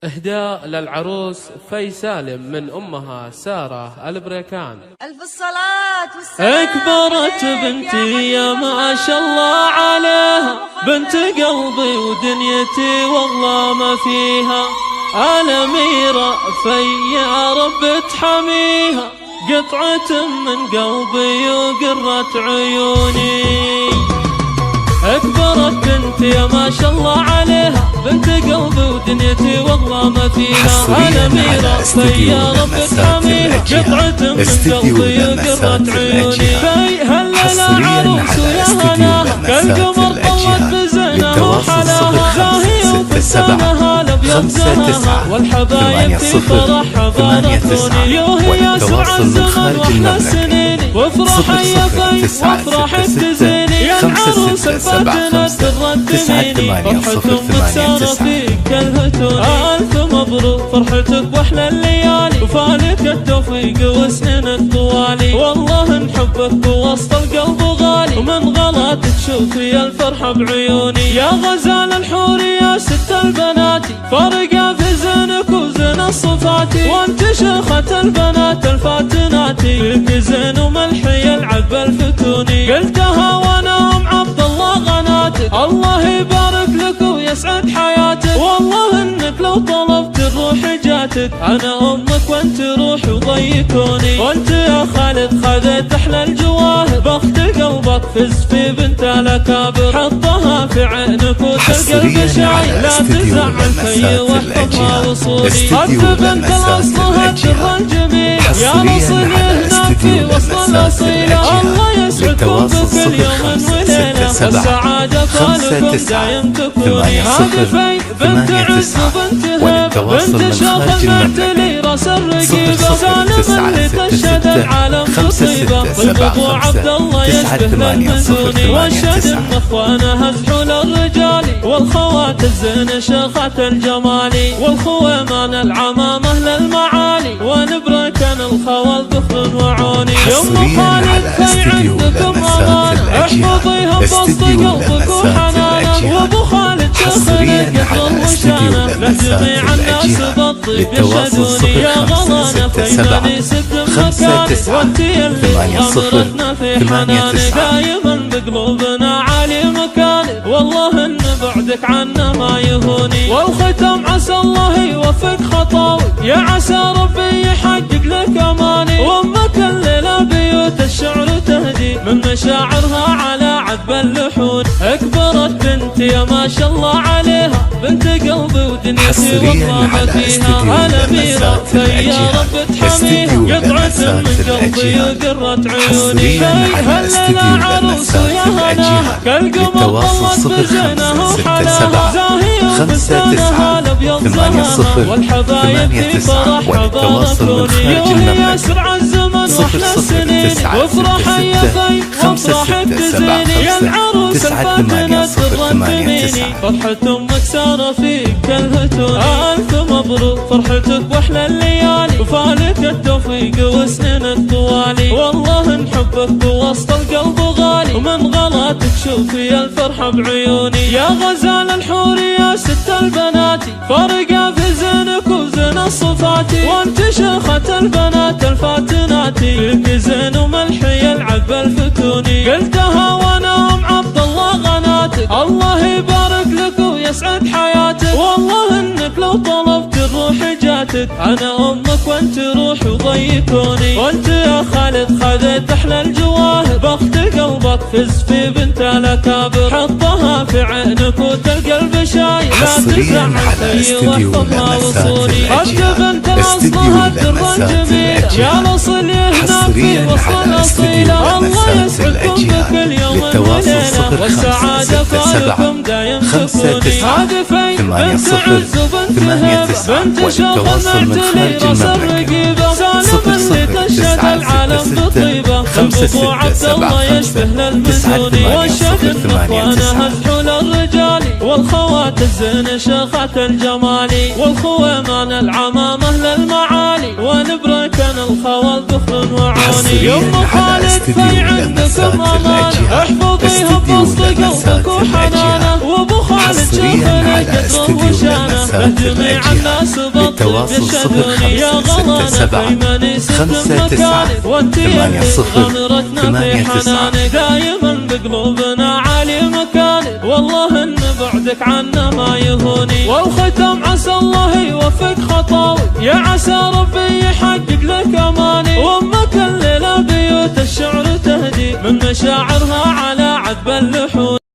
إهداء للعروس في سالم من أمها سارة البريكان. ألف الصلاة والسلام. أكبرت بنتي يا ما شاء الله عليها، بنت قلبي ودنيتي والله ما فيها، الأميرة في يا رب تحميها، قطعة من قلبي وقرة عيوني. أكبرت بنتي يا ما شاء الله عليها، بنت قلبي ودنيتي والله ما فيها، الأميرة في يا رب تحميها، قطعة من قلبي وقرة عيوني. في هلا عروس ويا هناها، كالقمر طلت بزينها وحلاها، زاهية وفستانها الأبيض زهاها، والحبايب في فرحها باركوني. يوهي يسرع الزمن واحلى السنين، وافرح يا في وافرح تزيني، يا العروس الفاتنة تردميني، فرحة أمك سارة فيك الهتوني. ألف مبروك فرحتك واحلى الليالي، وفالك التوفيق وسنينك طوالي، والله نحبك ووسط القلب غالي، ومن غلا تشوفي الفرحة بعيوني. يا غزال الحور يا ست البنات، فرقة في زينك وزين الصفاتي، وانت شيخة البنات الفاتنات، فيك زين وملحي يلعب الفتوني. قلتها وانا ام عبد الله غناتك، الله يبارك لك ويسعد حياتك، والله انك لو طلبت الروح جاتك، انا امك وانت روح وضيكوني. وانت يا خالد خذيت احلى الجواهر، بخت قلبك فز في بنت الاكابر، حطها في عينك وتلقى البشاي، لا تزعل في واحفظها وصولي. خذ بنت الاصلها الدر الجميل، يا نصل هنا في وسط الاصيله، الله يسعدكم بكل يوم وليله، والسعاده فالكم دايم تكوني. هذه في بنت عز وبنت هيب، بنت شرف المعتلي راس الرقيبه، سالم اللي تشهد العالم بطيبه، والابو عبد الله يشبه للمزوني. واشهد ان اخوانها زحول الرجال، والخوات الزين شيخات الجمال، والخويمان العمامه للمعالي، ونبركن الخوال ذخر وعوني. يم خالد في عندكم امانه، احفظيها بوسط قلبك وحنانه، وابو خالد شيخنا قدر وشانه، لجميع الناس بالطيب يشهدوني. يا غلانا فيماني سد مكانك، وانتي اللي غمرتنا في حنانك، دايما بقلوبنا عالي مكانك، والله ان بعدك عنا ما يهوني. والختم عسى الله يوفق خطاوي، يا عسى ربي يحقق لك اماني، وامك الليله بيوت الشعر تهدي، من مشاعرها على عذب اللحون. اكبرت بنتي يا ما شاء الله عليها، بنت قلبي ودنيتي والله ما فيها، الأميرة في يا رب تحميها، قطعة من قلبي وقرة عيوني. في هلا عروس ويا هناها، كالقمر طلت بزينها وحلاها، زاهية وفستانها الأبيض زهاها، والحبايب في فرحها باركوني. يوهي يسرع الزمن واحلى السنين، وافرح يا في وافرح تزيني، يا العروس الفاتنة تردميني، فرحة أمك سارة فيك الهتوني. ألف مبروك فرحتك واحلى الليالي، وفالك التوفيق وسنينك طوالي، والله نحبك ووسط القلب غالي، ومن غلا تشوفي الفرحة بعيوني. يا غزال الحور يا ست البنات، فرقة في زينك وزين الصفاتي، وانت شيخة البنات الفاتنات، فيك زين وملحي يلعب الفتوني. قلتها وانا ام عبد الله غناتك، الله يبارك لك ويسعد حياتك، والله انك لو طلبت الروح جاتك، انا امك وانت روح وضيكوني. وانت يا خالد خذيت احلى الجواهر، بخت قلبك فز في بنت الاكابر، حطها في عينك وتلقى البشاي، لا تزعل في واحفظها وصولي. خذ بنت الاصلها الدر الجميل، يا نصل هنا في وسط الاصيله، الله يسعدكم بكل يوم وليله، والسعاده فالكم دايم تكوني. هذه في بنت عز وبنت هيب، بنت شرف المعتلي راس الرقيبه، سالم اللي تشهد العالم بطيبه، الابو عبد الله يشبه للمزوني. واشهد ان اخوانها زحول الرجال، والخوات الزين شيخات الجمال، والخويمان العمامه للمعالي، ونبركن الخوال ذخر وعوني. يم خالد في عندكم امانه، احفظيها بوسط قلبك وحنانه، وابو خالد شيخنا قدره وشانه له جميع الناس بالطيب يشهدوني يا غلانا في من يسد مكانك وانت غمرتنا في حنانك دايما بقلوبنا عالي مكانك والله ان بعدك عنا ما يهوني والختم عسى الله يوفق خطاوي يا عسى ربي يحقق لك